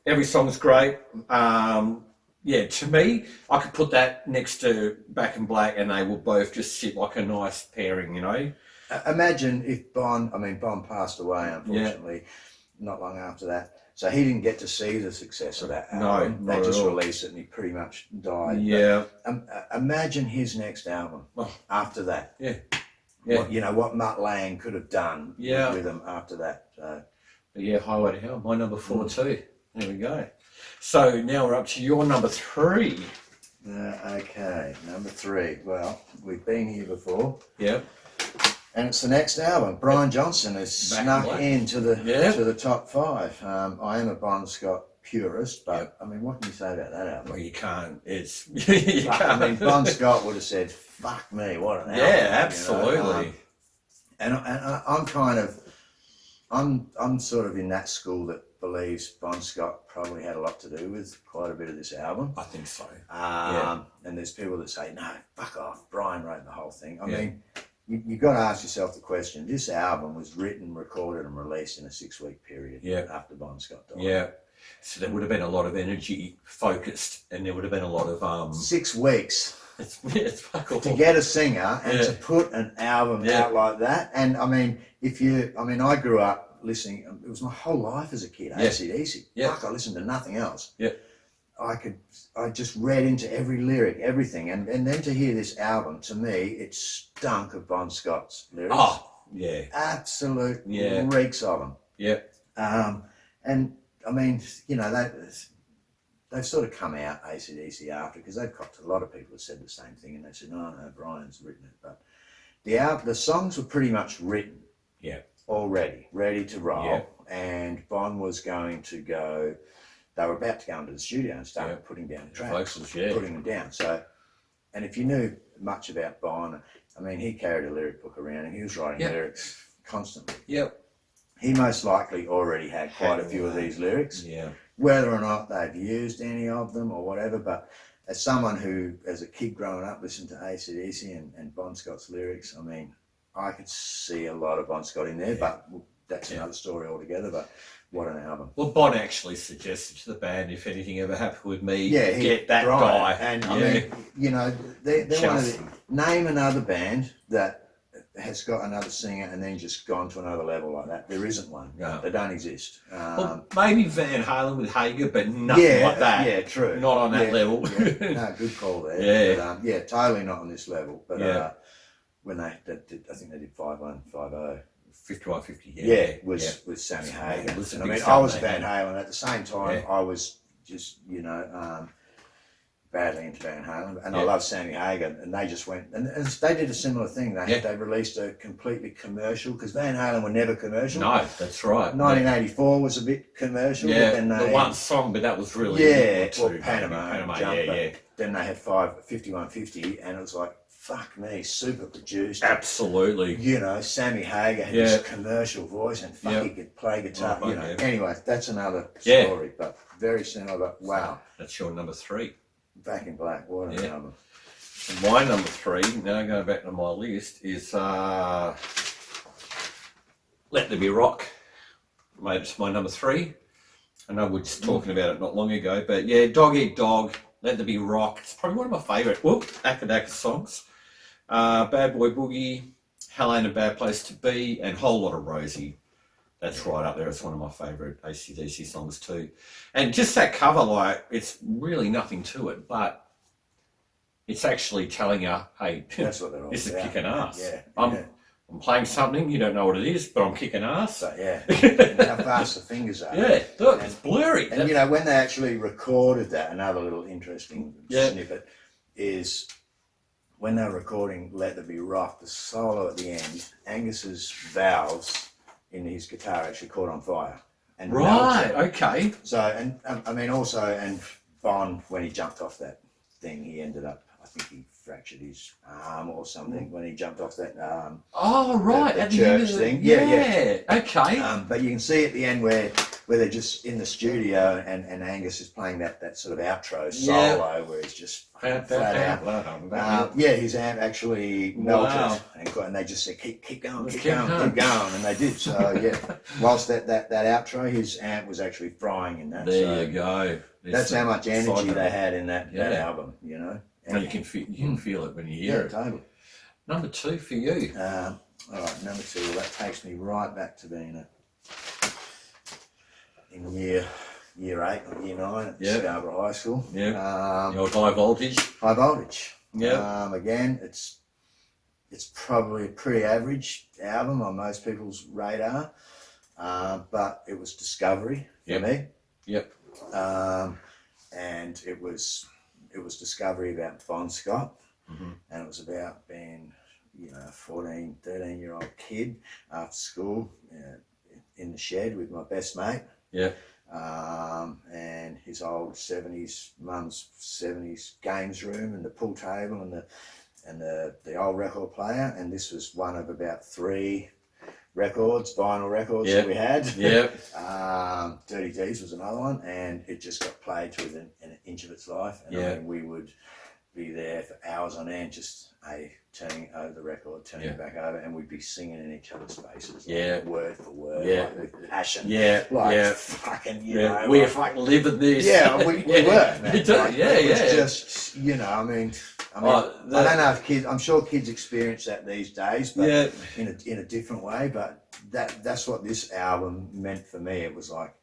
Every song's great. To me, I could put that next to Back in Black and they will both just sit like a nice pairing, you know? Imagine if Bon passed away, unfortunately, not long after that. So he didn't get to see the success of that album. No, they just released it and he pretty much died. But, imagine his next album after that. What Mutt Lange could have done with him after that. So. Highway to Hell, my number 4 too. There we go. So now we're up to your number 3. Okay, number 3. Well, we've been here before. And it's the next album. Brian Johnson has snuck into the top 5. I am a Bon Scott purist, but I mean, what can you say about that album? Well, you can't. It's you can't. I mean, Bon Scott would have said, "Fuck me, what an album!" Yeah, absolutely. You know? And I'm kind of, I'm sort of in that school that believes Bon Scott probably had a lot to do with quite a bit of this album. I think so. And there's people that say, "No, fuck off. Brian wrote the whole thing." I mean. You've got to ask yourself the question, this album was written, recorded and released in a 6-week period after Bon Scott died. So there would have been a lot of energy focused and there would have been a lot of... 6 weeks it's fuck to get a singer and to put an album out like that. And I mean, I grew up listening. It was my whole life as a kid. Yeah. AC/DC. Yeah. Fuck, I listened to nothing else. Yeah. I just read into every lyric, everything, and then to hear this album, to me, it stunk of Bon Scott's lyrics. Oh, yeah. Absolute Yeah. reeks of them. Yeah. And I mean, you know, they've sort of come out AC/DC after, because they've got a lot of people have said the same thing, and they said, no, Brian's written it, but the songs were pretty much written. Yeah. Already ready to roll, Yeah. and Bon was going to go. They were about to go into the studio and start putting down tracks, Vocals, putting them down. So, and if you knew much about Bon, I mean, he carried a lyric book around and he was writing lyrics constantly. Yep. He most likely already had quite a few of these lyrics. Yeah. Whether or not they've used any of them or whatever, but as someone who, as a kid growing up, listened to AC/DC and Bon Scott's lyrics, I mean, I could see a lot of Bon Scott in there, but that's another story altogether. But what an album! Well, Bon actually suggested to the band, if anything ever happened with me, Yeah, get that Brian. guy. And I mean, you know, they're one of the, name another band that has got another singer and then just gone to another level like that. There isn't one. No. They don't exist. Well, maybe Van Halen with Hager, but nothing like that. Yeah, true. Not on that level. Yeah. No, good call there. Yeah. But, totally not on this level. But Yeah. when they did, I think they did 5-1, 5-0. 51-50, With Sammy Hagar. It was a I big mean, fan I was of Van Van Halen. At the same time, Yeah. I was just, badly into Van Halen, and I Yeah. love Sammy Hagar, and they just went, and they did a similar thing. Yeah. They released a completely commercial, because Van Halen were never commercial. No, that's right. 1984 was a bit commercial. Yeah, but then the they, one song, but that was really Panama, yeah. Then they had 51-50, and it was like, fuck me, super produced. Absolutely. You know, Sammy Hagar had this commercial voice, and he could play guitar. Oh, Anyway, that's another story, but very similar. But wow, That's your number 3. Back in Black. What an album. My number 3, now going back to my list, is Let There Be Rock. Mate, it's my number 3. I know we were just talking about it not long ago, but yeah, Dog Eat Dog, Let There Be Rock. It's probably one of my favourite Akadaka songs. Bad Boy Boogie, Hell Ain't a Bad Place to Be, and Whole Lot of Rosie. That's right up there. It's one of my favourite AC/DC songs too. And just that cover, like, it's really nothing to it, but it's actually telling you, hey, That's what they're all this is about. kicking ass. Yeah, I'm playing something, you don't know what it is, but I'm kicking ass. So, and how fast the fingers are. Yeah, look, it's blurry. And when they actually recorded that, another little interesting snippet is when they were recording Let There Be Rock, the solo at the end, Angus's valves in his guitar actually caught on fire. And right, melted. okay. So, and I mean, also, and Bon, when he jumped off that thing, he ended up, I think he fractured his arm or something when he jumped off that Oh, right, the at the end of church the thing. Yeah, okay. But you can see at the end where they're just in the studio and Angus is playing that sort of outro solo where he's just flat out. His amp actually melted and they just said keep going, and they did. So whilst that outro, his amp was actually frying in that. There you go. That's how much energy they had in that album, And you can feel it when you hear it. Totally. Number 2 for you. All right, number 2. Well, that takes me right back to being in year 8 or year 9 at Scarborough High School. Yeah. Your High Voltage. High Voltage. Yeah. Again, it's probably a pretty average album on most people's radar, but it was discovery for me. Yep. And it was discovery about Bon Scott, and it was about being, a 14, 13-year-old kid after school in the shed with my best mate. Yeah. And his old mum's 70s games room and the pool table and the old record player, and this was one of about 3 vinyl records that we had. Yeah. Dirty D's was another one, and it just got played to within an inch of its life. And I mean, we would be there for hours on end, just turning over the record, turning it back over, and we'd be singing in each other's faces, like, word for word, like, with passion. Fucking, we're fucking living this. Yeah, we were, man. It was just, I mean, I mean, I don't know if kids. I'm sure kids experience that these days, but Yeah. in a different way. But that's what this album meant for me. It was like,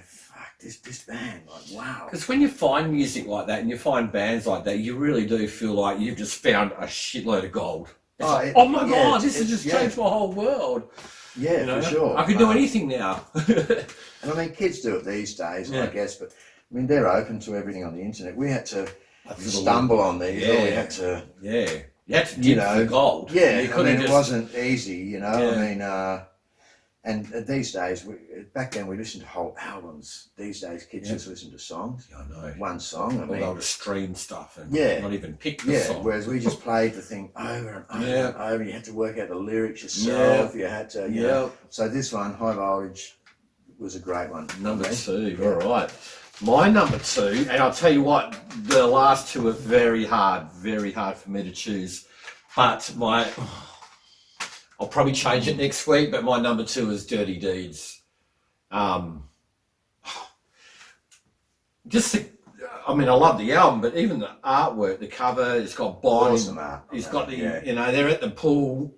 fuck this band, like wow. Because when you find music like that and you find bands like that, you really do feel like you've just found a shitload of gold. It's oh my God, this has just changed my whole world. Yeah, for sure. I could do anything now. And I mean, kids do it these days, I guess, but I mean, they're open to everything on the internet. We had to stumble on these, or we had to... Yeah, you had to dig for gold. Yeah, it wasn't easy, I mean... And these days, back then we listened to whole albums. These days, kids just listen to songs. I know. One song. I mean, they'll just stream stuff and not even pick the song. Whereas we just played the thing over and over and over. You had to work out the lyrics yourself. You had to, you know. So this one, High Voltage, was a great one. Number 2, all right. My number 2, and I'll tell you what, the last two are very hard for me to choose. But I'll probably change it next week, but my number 2 is Dirty Deeds. I love the album, but even the artwork, the cover, it's got Bond. Awesome art. It's got they're at the pool,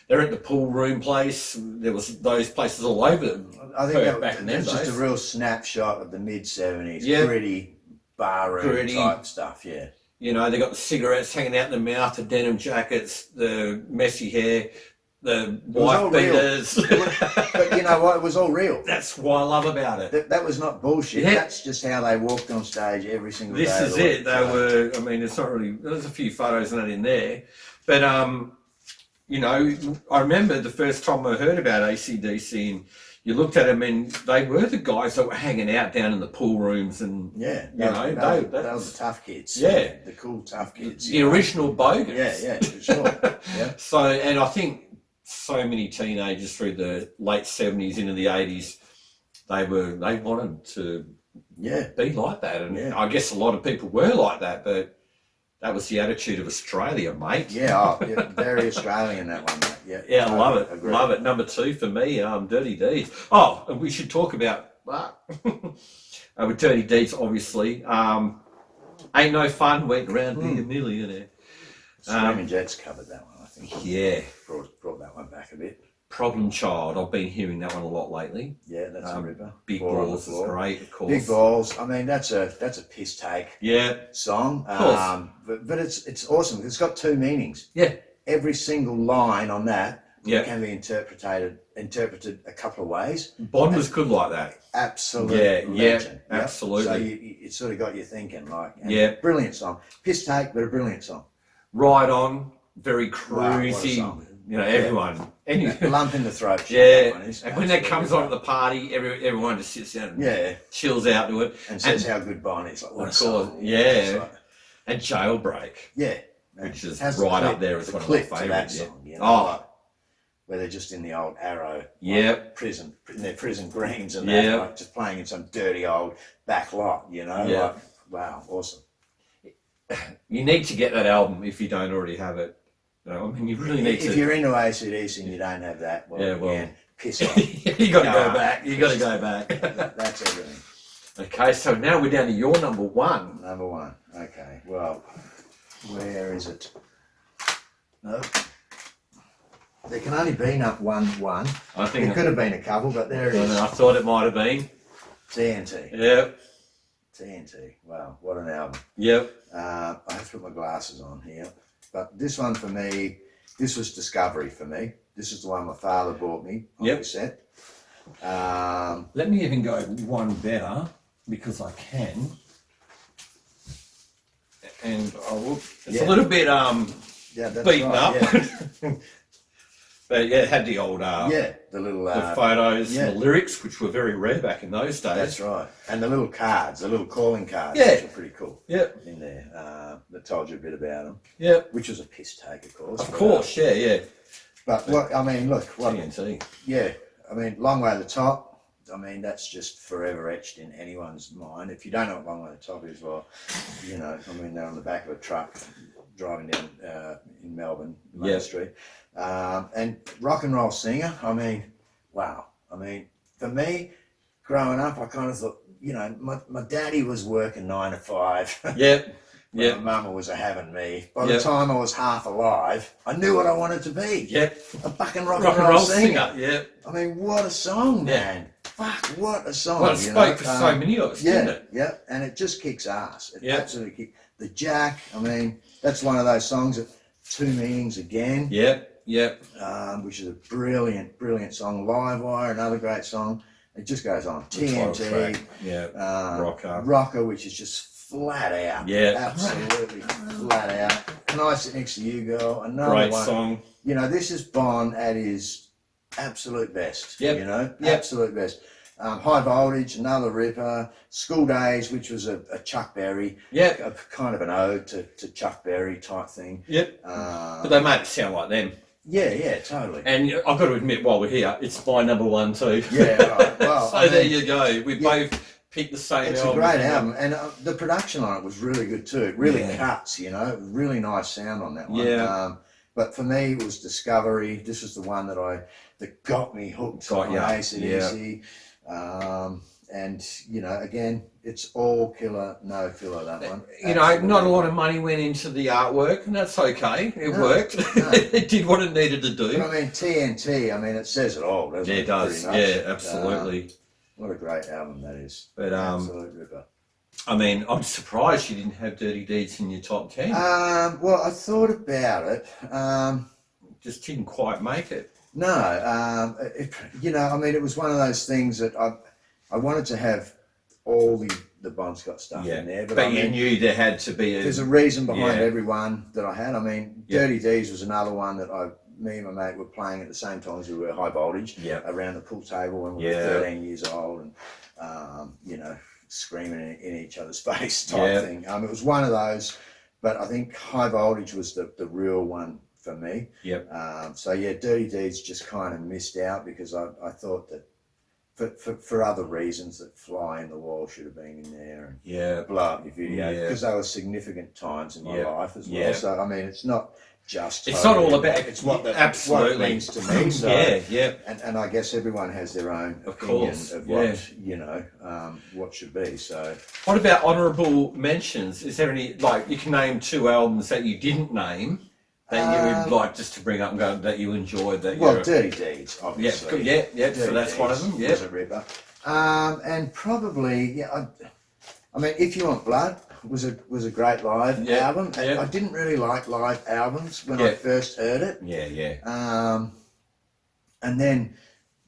they're at the pool room place. There was those places all over. I think back in them days. Just a real snapshot of the mid-70s. Gritty, bar room type stuff, You know, they got the cigarettes hanging out in the mouth, the denim jackets, the messy hair, the wife beaters. But you know what? It was all real. That's what I love about it. That was not bullshit. That's just how they walked on stage every single day. This is it. They were, I mean, it's not really, there's a few photos and that in there. But, you know, I remember the first time I heard about AC/DC and you looked at them and they were the guys that were hanging out down in the pool rooms and, they were the tough kids. Yeah. The cool, tough kids. The original Bogans. Yeah, for sure. So, and I think so many teenagers through the late 70s into the 80s, they wanted to be like that. And I guess a lot of people were like that, but that was the attitude of Australia, mate. Very Australian, that one, mate. Yeah, I love it. Agreed. Love it. Number 2 for me, Dirty Deeds. Oh, and we should talk about with Dirty Deeds, obviously. Ain't No Fun, went around be a millionaire. Screaming Jets covered that one, I think. Yeah. Brought that one back a bit. Problem Child, I've been hearing that one a lot lately. Yeah, that's a ripper. Big Balls is great, of course. Big Balls, I mean, that's a piss take song. But it's awesome. It's got 2 meanings. Yeah. Every single line on that can be interpreted a couple of ways. Bond was good like that. Absolute legend. Absolutely. So it sort of got you thinking, like, brilliant song. Piss take, but a brilliant song. Ride On, very cruisy. Wow, you know, everyone. Lump in the throat. And when that comes on at the party, everyone just sits down and chills out to it. And says how good Bon is. Like, what a song. And Jailbreak. Yeah. Which is right up there as one of my favourites. Where they're just in the old Arrow prison, in their prison greens and that, like just playing in some dirty old back lot, you know? Like, wow, awesome. You need to get that album if you don't already have it. I mean, you really need to. If you're into AC/DC and you don't have that, piss off. You got to go back. You got to go back. That's everything. Okay, so now we're down to your number 1. Number 1. Okay. Well, where is it? No. There can only be one. I think there could have been a couple, but there it is. I thought it might have been TNT. Yep. TNT. Wow, what an album. Yep. I have to put my glasses on here. But this one for me, this was discovery for me. This is the one my father bought me on cassette. Let me even go one better because I can. And I will. It's a little bit beaten up. Yeah. But it had the old the little the photos, the lyrics, which were very rare back in those days. That's right. And the little cards, the little calling cards, which were pretty cool. Yep. In there, that told you a bit about them. Yep. Which was a piss take, of course. Of course, yeah. But what I mean, look, TNT. Yeah, I mean, Long Way to the Top. I mean, that's just forever etched in anyone's mind. If you don't know what Long Way to the Top is, well, you know, I mean, they're on the back of a truck driving down in Melbourne, Main Street. And Rock and Roll Singer, I mean, wow. I mean, for me, growing up, I kind of thought, you know, my daddy was working 9 to 5. Yep. when Yep. my mama was having me. By the Yep. time I was half alive, I knew what I wanted to be. Yep. A fucking rock Rock and roll singer. Yep. I mean, what a song, Yeah. man. Fuck, what a song. Well, it you spoke know? for so many of us, didn't it? Yeah, and it just kicks ass. It Yep. absolutely kicks. The Jack, I mean, that's one of those songs that two meanings again, Yep. Yep. which is a brilliant, brilliant song. Live Wire, another great song. It just goes on. The title TNT, track. Yeah. Rocker. Rocker, which is just flat out. Yeah. Absolutely flat out. Can I Sit Next to You, Girl? Another Great one. song. You know, this is Bond at his absolute best. Yep. You know, Yep. absolute best. High Voltage, another ripper. School Days, which was a Chuck Berry, Yep. a kind of an ode to Chuck Berry type thing. Yep. But they made it sound like them. Yeah, totally. And I've got to admit, while we're here, it's my number one too. Yeah, right. Well, So I there mean, you go. We both picked the same it's album. a great album, and the production on it was really good too. It really Yeah. cuts, you know, really nice sound on that one. Yeah. But for me, it was Discovery. This was the one that got me hooked Got on ya. AC/DC. And you know, again, it's all killer, no filler. That one. You know, not a lot of money went into the artwork, and that's okay. It No, worked. no. It did what it needed to But do. I mean, TNT. I mean, it says it all, doesn't Yeah, it? it does. Pretty much. Yeah, absolutely. What a great album that is. But Absolute ripper. I mean, I'm surprised you didn't have Dirty Deeds in your top 10. Well, I thought about it. Just didn't quite make it. No, you know, I mean, it was one of those things that I wanted to have all the Bon Scott stuff in there, But I you mean, knew there had to be there's a reason behind Yeah. every one that I had. I mean, Yeah. Dirty D's was another one that me and my mate were playing at the same time as we were High Voltage Yeah. around the pool table when we Yeah. were 13 years old, and you know, screaming in each other's face type Yeah. thing. It was one of those, but I think High Voltage was the real one for me. Yep. So yeah, Dirty Deeds just kind of missed out because I thought that for other reasons that Fly in the Wall should have been in there and Yeah. Blow Up Your Video, Yeah. because they were significant times in my Yeah. life as well. Yeah. So I mean, it's not just It's not all totally- about it's what absolutely what it means to me. So yeah. and I guess everyone has their own Of opinion course, of yeah. what you know what should be. So What about honourable mentions? Is there any, like, you can name two albums that you didn't name that you would like just to bring up and go that you enjoyed that? well, you're Dirty Deeds, obviously. yeah. So Dirty that's one of Deeds them. Yeah. was a ripper. And probably, I mean, If You Want Blood was a great live Yeah, album. And yeah. I didn't really like live albums when Yeah. I first heard it. Yeah. And then,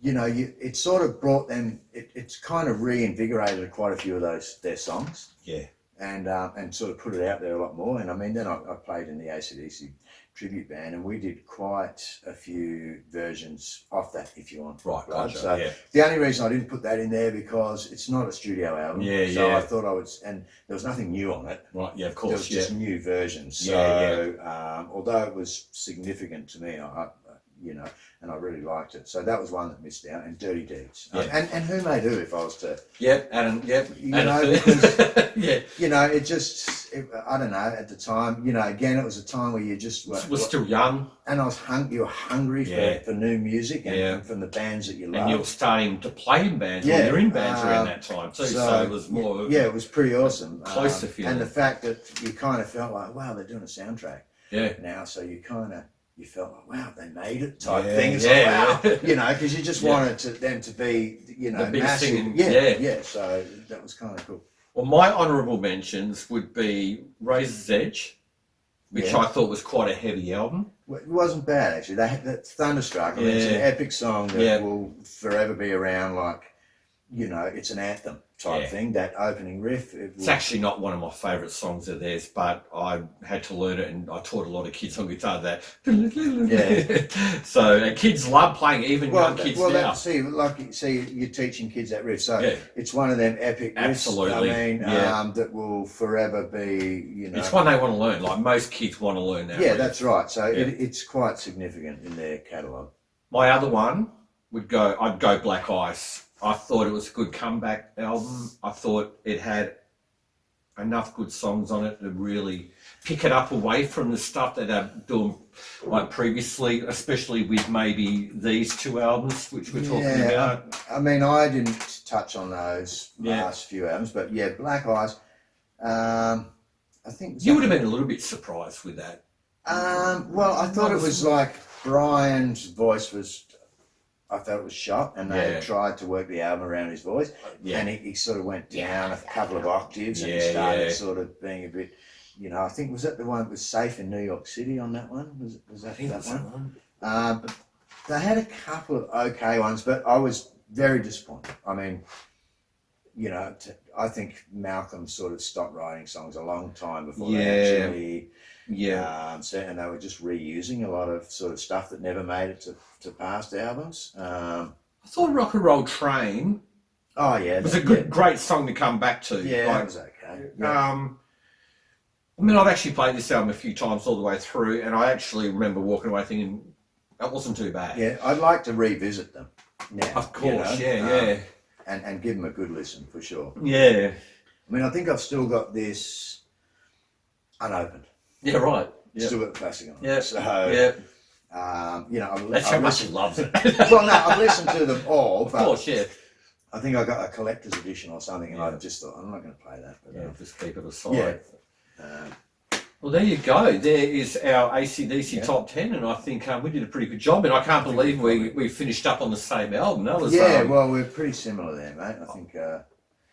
you know, it sort of brought them. It's kind of reinvigorated quite a few of their songs. Yeah. And sort of put it out there a lot more. And I mean, then I played in the AC/DC tribute band, and we did quite a few versions of that, If You Want Right. Blood. Gotcha. So Yeah. the only reason I didn't put that in there because it's not a studio album. Yeah, So yeah. I thought I would, and there was nothing new on it. Right. Yeah. Of There was course. Yeah. just new versions. So Yeah, although it was significant to me, I you know, and I really liked it. So that was one that missed out. And Dirty Deeds. Yeah. And Who Made Who, if I was to, Yeah. Adam. Yeah. You Adam know, Third. Yeah. you know, I don't know, at the time, you know, again, it was a time where you just Was still young, and you were hungry Yeah. for new music and, Yeah. and from the bands that you love. and you were starting to play in bands. Yeah. Or you're in bands around that time too. So it was more. Yeah, it was pretty awesome. Closer feeling. And the fact that you kind of felt like, wow, they're doing a soundtrack Yeah. now, so you felt like, wow, they made it type Yeah, thing. It's yeah, like, wow, yeah. you know, because you just Yeah. wanted them to be, you know, The big massive. singing, Yeah, yeah. So that was kind of cool. Well, my honourable mentions would be Razor's Edge, which Yeah. I thought was quite a heavy album. Well, it wasn't bad actually. That Thunderstruck. I mean, it's an Yeah. epic song that Yeah. will forever be around. Like, you know, it's an anthem type Yeah. thing. That opening riff. It's actually not one of my favourite songs of theirs, but I had to learn it, and I taught a lot of kids on guitar that. Yeah. So and kids love playing, even young kids now. You're teaching kids that riff, so Yeah. it's one of them epic riffs. Absolutely, I mean, yeah. that will forever be. You know. It's one they want to learn. Like most kids want to learn that. Yeah, riff. that's right. So Yeah. it's quite significant in their catalogue. My other one I'd go Black Ice. I thought it was a good comeback album. I thought it had enough good songs on it to really pick it up away from the stuff that they're doing like previously, especially with maybe these two albums which we're talking about. I mean, I didn't touch on those Yeah. last few albums, but yeah, Black Ice. I think You would have been a little bit surprised with that. Well, I thought it was like Brian's voice was. I felt it was shot, and they tried to work the album around his voice, and he sort of went down a couple of octaves, and he started sort of being a bit, you know. I think was that the one that was Safe in New York City on that one? Was that that one? But they had a couple of okay ones, but I was very disappointed. I mean, you know, I think Malcolm sort of stopped writing songs a long time before they actually. So, and they were just reusing a lot of sort of stuff that never made it to past albums. I thought Rock and Roll Train. Oh yeah, was a great song to come back to. Yeah, like, it was okay. Yeah. I mean, I've actually played this album a few times all the way through, and I actually remember walking away thinking that wasn't too bad. Yeah, I'd like to revisit them. Now, of course, yeah. And give them a good listen for sure. Yeah. I mean, I think I've still got this unopened. Yeah, right. Still got the plastic on it. Yeah. So, you know, that's how much he loves it. Well, no, I've listened to them all. Of course, yeah. I think I got a collector's edition or something, and I just thought I'm not going to play that. But, just keep it aside. Yeah. Well, there you go. There is our AC/DC top 10, and I think we did a pretty good job. And I can't believe we finished up on the same album. That was well, we're pretty similar there, mate. I think.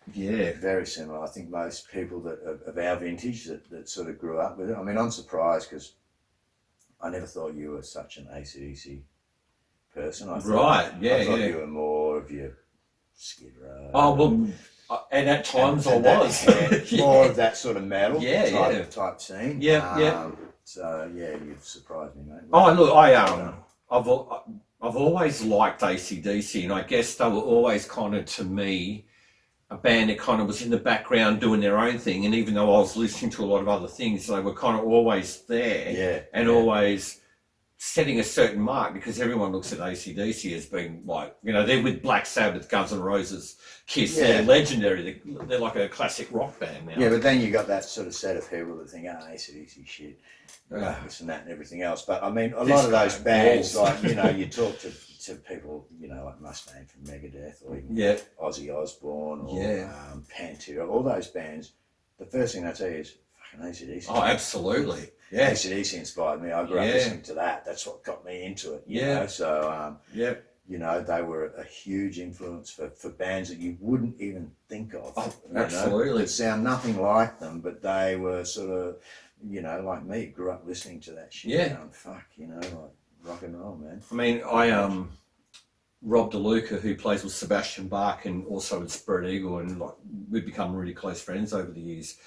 Very similar. I think most people that of our vintage that sort of grew up with it. I mean, I'm surprised because I never thought you were such an AC/DC person. I thought you were more of your Skid Row. Oh well, and at times I was more of that sort of metal type scene. So you've surprised me, mate. Oh look, I've always liked AC/DC, and I guess they were always kind of, to me, a band that kind of was in the background doing their own thing, and even though I was listening to a lot of other things, they were kind of always there always setting a certain mark, because everyone looks at AC/DC as being like, you know, they're with Black Sabbath, Guns N' Roses, Kiss, they're legendary, they're like a classic rock band now. Yeah, but then you got that sort of set of people that think, AC/DC shit, this and that and everything else. But I mean, a lot of those bands, like, you know, you talk to people, you know, like Mustaine from Megadeth, or even Ozzy Osbourne, or Pantera, all those bands, the first thing they tell you is fucking AC/DC. Oh, absolutely. Yeah. AC/DC inspired me. I grew up listening to that. That's what got me into it. You know? So, you know, they were a huge influence for bands that you wouldn't even think of. Oh, absolutely. That sound nothing like them, but they were sort of, you know, like me, grew up listening to that shit. Yeah. Going, fuck, you know, like rock and roll, man. I mean, Rob DeLuca, who plays with Sebastian Bach and also with Spread Eagle, and like we've become really close friends over the years.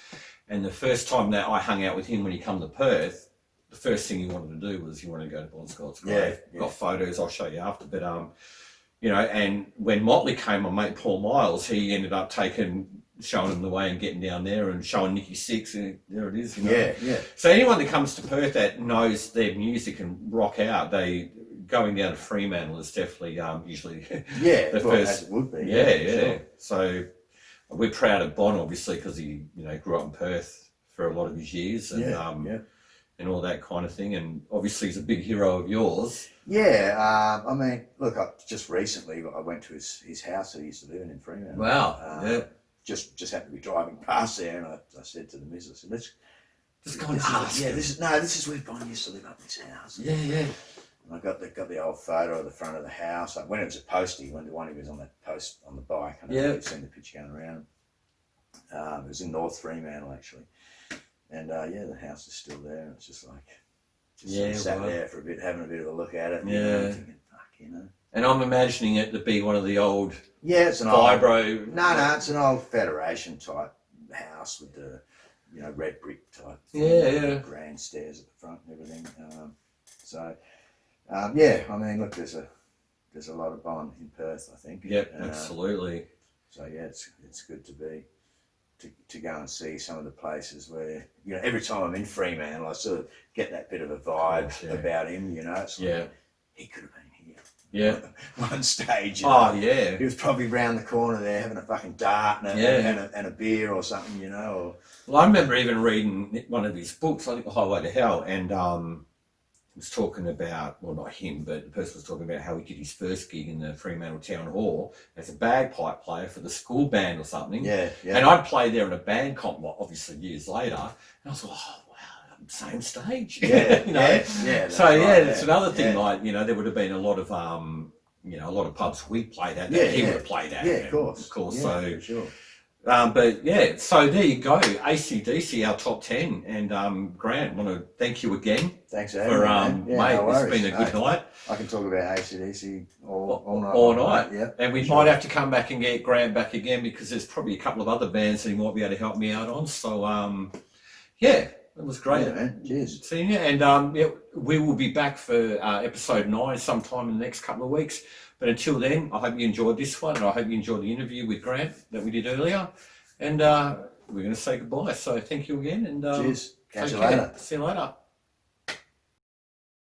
And the first time that I hung out with him when he come to Perth, the first thing he wanted to do was he wanted to go to Bon Scott's grave. Got photos, I'll show you after. But you know, and when Motley came, my mate Paul Miles, he ended up showing him the way and getting down there and showing Nicky Six, and there it is. You know? So anyone that comes to Perth that knows their music and rock out, going down to Fremantle is definitely usually the first. As it would be. Sure. So we're proud of Bon, obviously, because he, you know, grew up in Perth for a lot of his years, and and all that kind of thing. And obviously, he's a big hero of yours. Yeah, I mean, look, just recently I went to his house that he used to live in Fremantle. Wow. Just happened to be driving past there, and I said to the missus, let's just go and ask. This is where Bon used to live, up in his house. Yeah. And I got the old photo of the front of the house. Like, when it was a postie, when the one he was on that post on the bike, and I've seen the picture going around. It was in North Fremantle, actually. And the house is still there, and it's just like, sat there for a bit, having a bit of a look at it, and thinking, fuck, you know. And I'm imagining it to be one of the old it's an vibro. No, it's an old Federation type house with the, you know, red brick type thing, grand stairs at the front and everything. I mean, look, there's a lot of Bon in Perth, I think. Yep, absolutely. So it's good to go and see some of the places where, you know, every time I'm in Fremantle, I sort of get that bit of a vibe about him, you know. It's like, he could have been here. Yeah. One stage. He was probably round the corner there having a fucking dart and a beer or something, you know. Well, I remember even reading one of his books, I think, Highway to Hell, and was talking about, well, not him, but the person was talking about how he did his first gig in the Fremantle Town Hall as a bagpipe player for the school band or something. Yeah, yeah. And I'd played there in a band comp, obviously years later, and I was like, oh wow, same stage. Yeah, you know. yeah. So right, it's another thing. Yeah. Like, you know, there would have been a lot of a lot of pubs we played at Yeah, that he yeah. would have played at. Yeah, of course. Yeah, So for sure. But yeah, so there you go, AC/DC, our top 10, and Grant, want to thank you again Thanks for for having me, man. mate. No worries. It's been a good night. I can talk about AC/DC all night. All night. Yeah, and we sure. might have to come back and get Grant back again because there's probably a couple of other bands that he might be able to help me out on. So yeah, it was great. Yeah, man. Cheers. Seeing you, and we will be back for episode 9 sometime in the next couple of weeks. But until then, I hope you enjoyed this one, and I hope you enjoyed the interview with Grant that we did earlier. And we're going to say goodbye. So thank you again, and Cheers. Catch you care. later. See you later.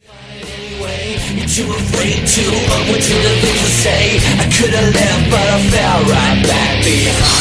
Anyway, you're too afraid to what to the things to say. I could have left, but I fell right back behind.